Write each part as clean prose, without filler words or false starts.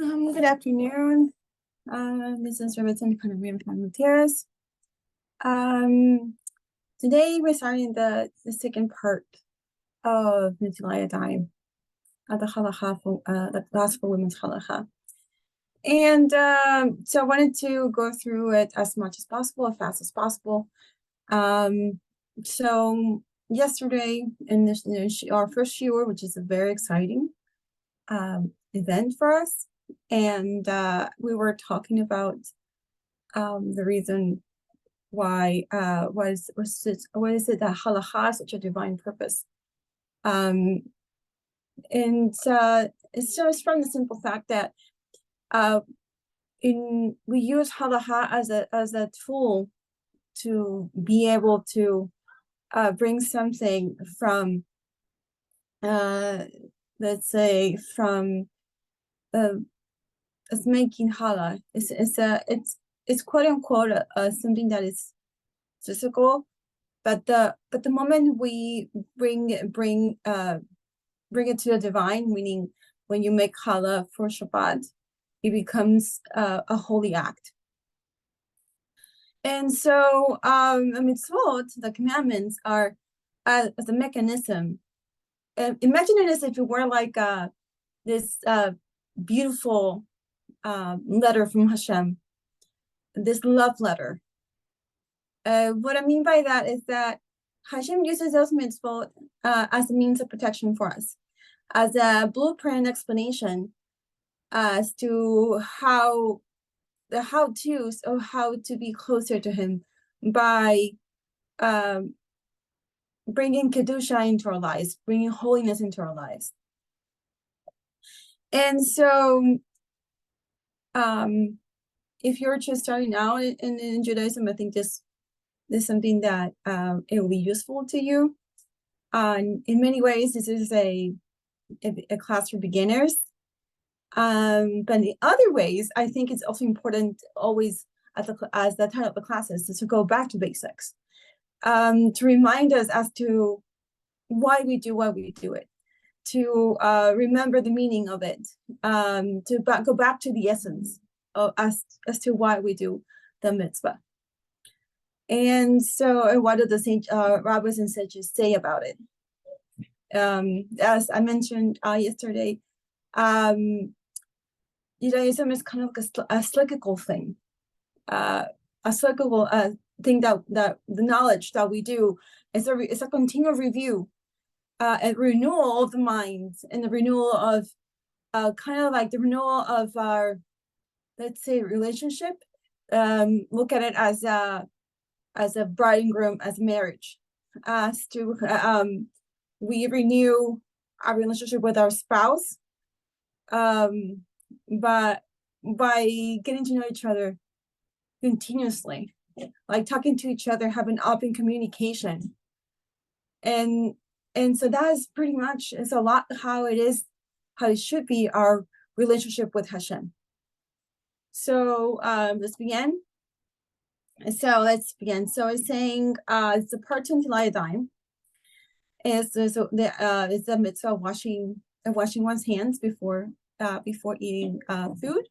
Good afternoon. This is Robertson Gutierrez. Today we're starting the second part of Netilayah Dime, the Halachah for the class for women's Halachah. And so I wanted to go through it as much as possible, as fast as possible. So yesterday in this, our first shiur, which is a very exciting event for us, and we were talking about the reason why what is it that halakha has such a divine purpose, and it's just from the simple fact that we use halakha as a tool to be able to bring something from let's say from it's making halal. It's quote unquote something that is physical, but the moment we bring it to the divine, meaning when you make halal for Shabbat, it becomes a holy act. And so mitzvot, the commandments, are as a mechanism. Imagine it as if it were like this beautiful letter from Hashem, this love letter. What I mean by that is that Hashem uses those mitzvot as a means of protection for us, as a blueprint explanation as to the how-tos of how to be closer to Him by bringing Kedusha into our lives, bringing holiness into our lives. And so if you're just starting out in Judaism, I think this is something that it will be useful to you. In many ways, this is a class for beginners. But in other ways, I think it's also important always as the title of the classes is to go back to basics, to remind us as to why we do it, to remember the meaning of it, to go back to the essence of as to why we do the mitzvah. And so what do the rabbis and sages say about it? As I mentioned yesterday, Judaism is kind of like a cyclical thing, a cyclical thing that the knowledge that we do is a continual review, a renewal of the mind, and the renewal of kind of like the renewal of our, let's say, relationship. Look at it as a bride and groom, as marriage, as to we renew our relationship with our spouse, but by getting to know each other continuously, like talking to each other, having open communication, and so that is pretty much, it's a lot how it should be our relationship with Hashem. So let's begin. So it's saying it's a part of Netilayah Dime. It's a mitzvah of washing one's hands before eating food.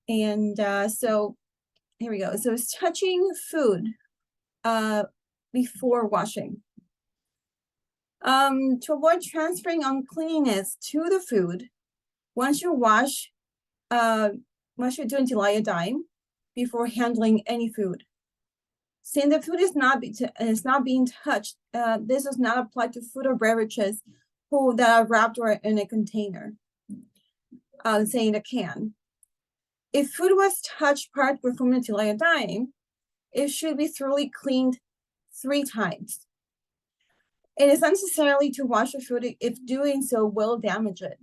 And so here we go. So it's touching food before washing. To avoid transferring uncleanness to the food, once you wash, once you're doing Netilayah Dime before handling any food. Since the food is not being touched, this does not apply to food or beverages that are wrapped or in a container, say in a can. If food was touched prior to performing Netilayah Dime, it should be thoroughly cleaned 3 times. It is unnecessary to wash the food if doing so will damage it.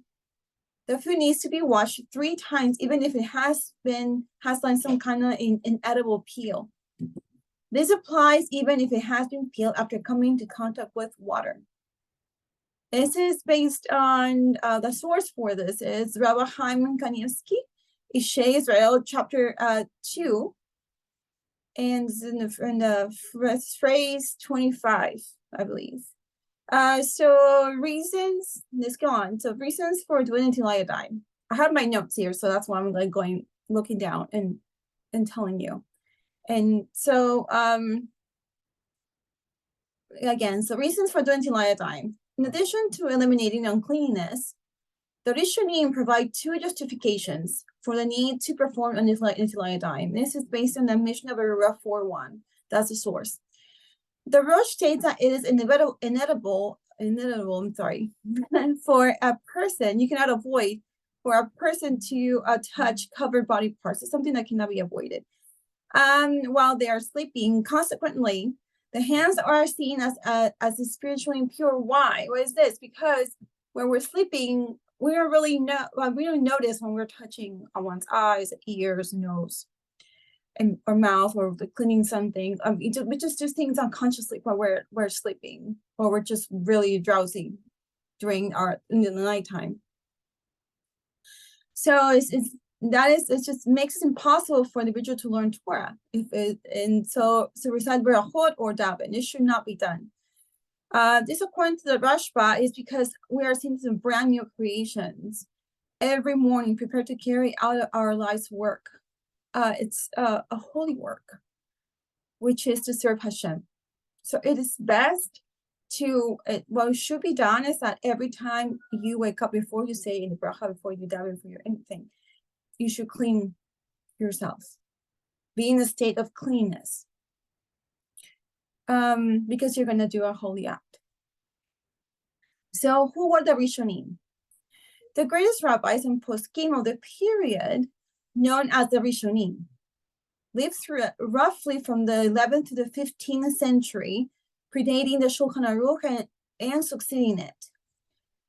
The food needs to be washed 3 times, even if it has like some kind of inedible peel. This applies even if it has been peeled after coming into contact with water. This is based on the source for this is Rabbi Chaim Kanievsky, Ishai Israel, chapter 2, and in the phrase 25, I believe. So reasons, let's go on. So reasons for doing Netilayah Dime. I have my notes here, so that's why I'm like looking down and telling you. And so again, so reasons for doing Tilayadayim. In addition to eliminating uncleanness, the Rishonim provide two justifications for the need to perform an Tilayadayim. This is based on the Mishnah of Chavurah 4:1. That's the source. The Rosh states that it is inedible, for a person, you cannot avoid for a person to touch covered body parts. It's something that cannot be avoided. While they are sleeping, consequently, the hands are seen as spiritually impure. Why? What is this? Because when we're sleeping, we don't notice when we're touching on one's eyes, ears, nose, or mouth, or cleaning something. We just do things unconsciously while we're sleeping, or we're just really drowsy in the nighttime. So it just makes it impossible for the individual to learn Torah. So recite berachot or daven. It should not be done. This, according to the Rashba, is because we are seeing some brand new creations every morning, prepared to carry out our life's work. It's a holy work, which is to serve Hashem. So it is best what should be done is that every time you wake up, before you say in the bracha, before you daven for anything, you should clean yourself. Be in a state of cleanness. Because you're going to do a holy act. So who were the Rishonim? The greatest rabbis and poskim of the period, known as the Rishonim, lived through roughly from the 11th to the 15th century, predating the Shulchan Aruch and succeeding it.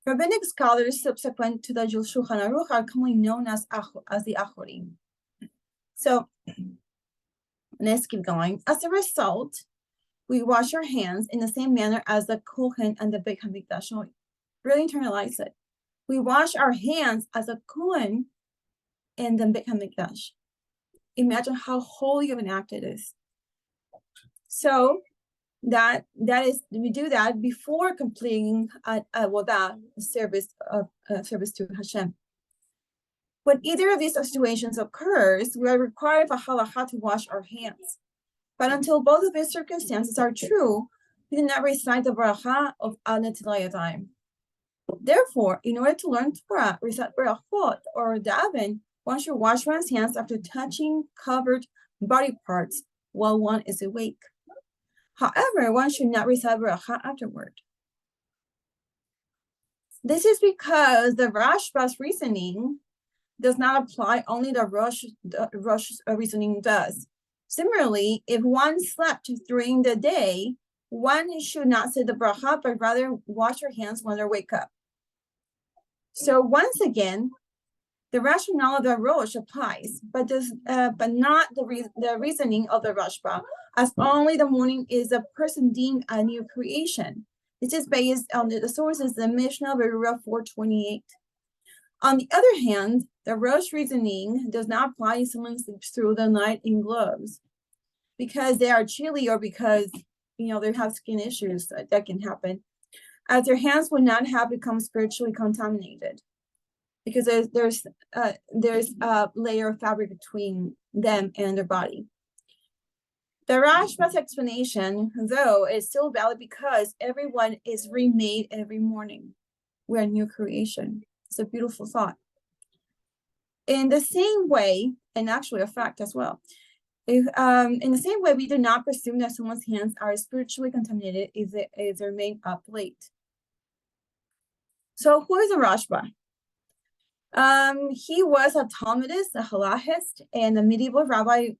Rabbinic scholars subsequent to the Shulchan Aruch are commonly known as the Achorim. So let's keep going. As a result, we wash our hands in the same manner as the Kohen and the Beit HaMikdash. So really internalize it. We wash our hands as a Kohen and the Beit HaMikdash. Imagine how holy of an act it is. So that is, we do that before completing service to Hashem. When either of these situations occurs, we are required for halakha to wash our hands. But until both of these circumstances are true, we do not recite the bracha of Netilayadayim. Therefore, in order to learn Torah, recite berachot or daven, one should wash one's hands after touching covered body parts while one is awake. However, one should not recite bracha afterward. This is because the Rashba's reasoning does not apply, only the Rosh reasoning does. Similarly, if one slept during the day, one should not say the bracha, but rather wash your hands when they wake up. So once again, the rationale of the Rosh applies, but not the reasoning of the Rashba, as only the morning is a person deemed a new creation. This is based on the sources, the Mishnah of Chavurah 4:28. On the other hand, the Rosh reasoning does not apply if someone sleeps through the night in gloves because they are chilly or because they have skin issues that can happen, as their hands would not have become spiritually contaminated because there's a layer of fabric between them and their body. The Rashba's explanation, though, is still valid because everyone is remade every morning. We're a new creation. It's a beautiful thought. In the same way, and actually a fact as well, in the same way, we do not presume that someone's hands are spiritually contaminated if they remain up late. So who is the Rashba? He was a Talmudist, a halachist, and a medieval rabbi.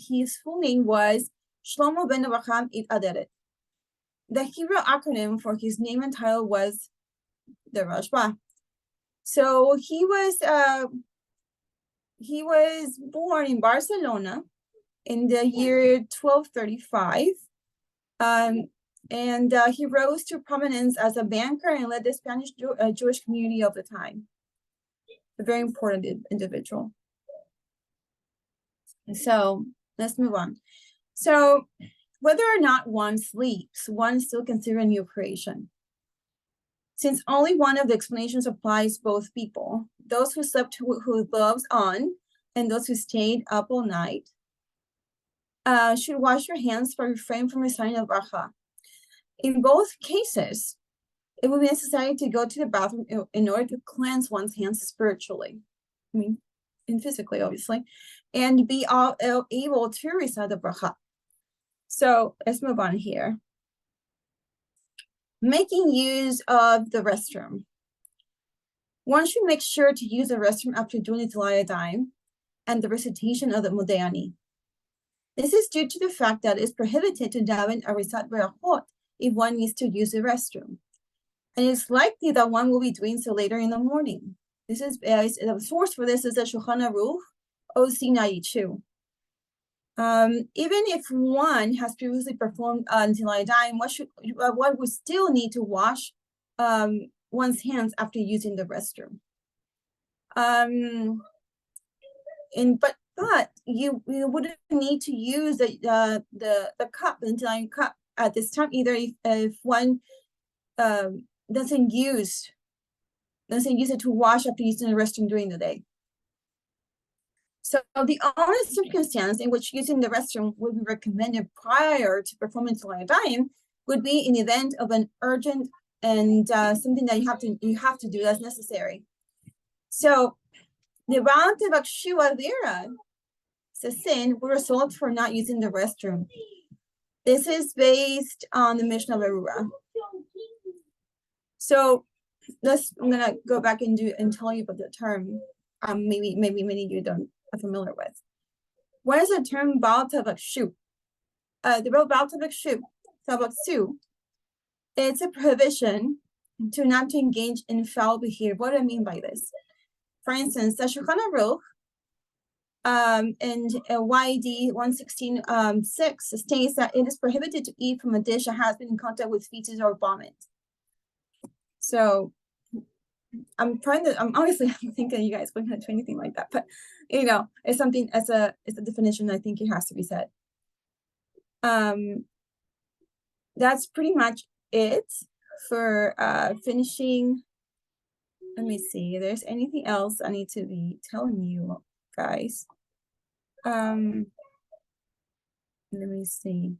His full name was Shlomo ben Avraham Aderet. The Hebrew acronym for his name and title was the Rashba. So he was born in Barcelona in the year 1235, and he rose to prominence as a banker and led the Spanish Jewish community of the time. A very important individual. So let's move on. So whether or not one sleeps, one is still considered a new creation. Since only one of the explanations applies both people, those who slept with gloves on and those who stayed up all night should wash your hands but refrain from reciting a bracha. In both cases, it will be necessary to go to the bathroom in order to cleanse one's hands spiritually, and physically, obviously, and be able to recite the bracha. So let's move on here. Making use of the restroom. One should make sure to use the restroom after doing the Tilayadayim and the recitation of the Modéani. This is due to the fact that it's prohibited to daven or recite berachot if one needs to use the restroom. And it's likely that one will be doing so later in the morning. This is the source for this is the Shulchan Aruch, OC 92. Even if one has previously performed Tilayadayim, one would still need to wash one's hands after using the restroom. But you wouldn't need to use the cup, the Tilayadayim cup at this time either if one doesn't use it to wash after using the restroom during the day. So the only circumstance in which using the restroom would be recommended prior to performing Tilayadayim would be in the event of an urgent and something that you have to do that's necessary. So the Baal Tevak Avera, it's a sin, will result for not using the restroom. This is based on the Mishnah Berurah. So I'm gonna go back and tell you about the term. Maybe many of you are familiar with. What is the term Baal Tevak Shu? The real Baal Tevak Shu, Tevak Su, it's a prohibition to not to engage in foul behavior. What do I mean by this? For instance, the Shulchan Aruch and YD 116.6 states that it is prohibited to eat from a dish that has been in contact with feces or vomit. So I'm obviously thinking you guys wouldn't do anything like that, but it's something it's a definition. I think it has to be said. That's pretty much it for finishing. Let me see if there's anything else I need to be telling you guys. Let me see.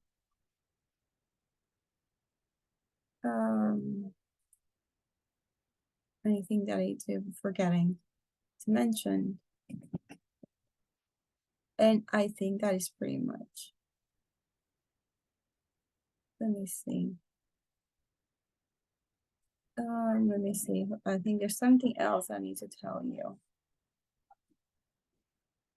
Anything that I be forgetting to mention. And I think that is pretty much. Let me see. Let me see. I think there's something else I need to tell you.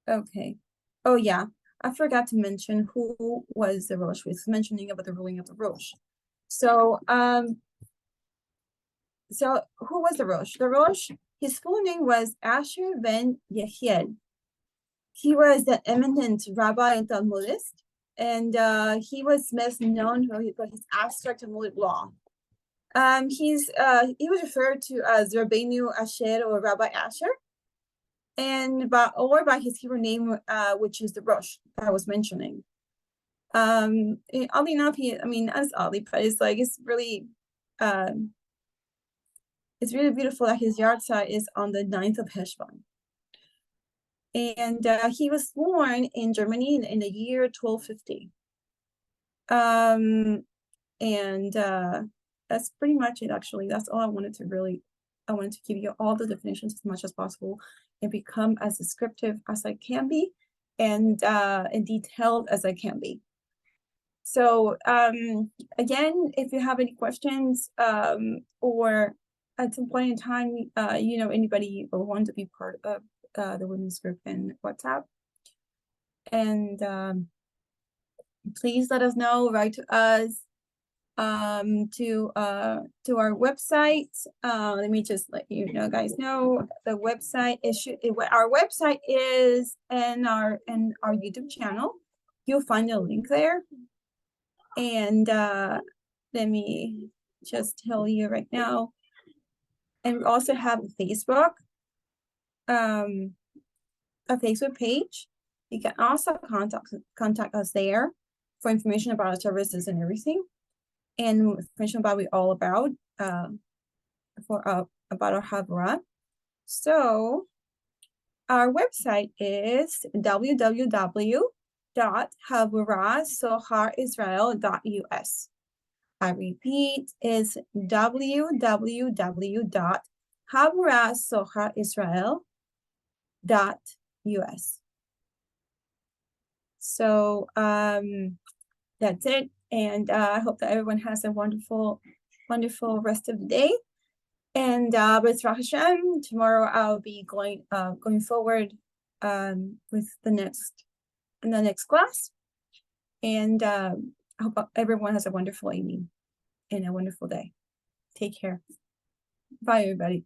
Okay. Oh yeah, I forgot to mention who was the Rosh. We was mentioning about the ruling of the Rosh. So who was the Rosh? The Rosh, his full name was Asher ben Yehiel. He was the eminent rabbi and Talmudist, and he was best known for his abstract Talmudic law. He was referred to as Rabbeinu Asher or Rabbi Asher, or by his Hebrew name, which is the Rosh that I was mentioning. Oddly enough, not oddly, but it's really beautiful that his yard site is on the 9th of Heshvan. And he was born in Germany in the year 1250. That's pretty much it, actually. That's all I wanted to give you all the definitions as much as possible and become as descriptive as I can be and detailed as I can be. So again, if you have any questions or at some point in time, anybody will want to be part of the women's group in WhatsApp, and please let us know. Write to us to our website. Let me just let guys know the website is our website is in our YouTube channel. You'll find a link there, and let me just tell you right now. And we also have Facebook, a Facebook page. You can also contact us there for information about our services and everything, and information about what we're all about about our Chavurah. So our website is www.chavurah.soharisrael.us. I repeat, is www.chavurah.soharisrael.us. So that's it. And I hope that everyone has a wonderful rest of the day. And with Hashem, tomorrow I'll be going forward with the next class. And I hope everyone has a wonderful evening and a wonderful day. Take care. Bye, everybody.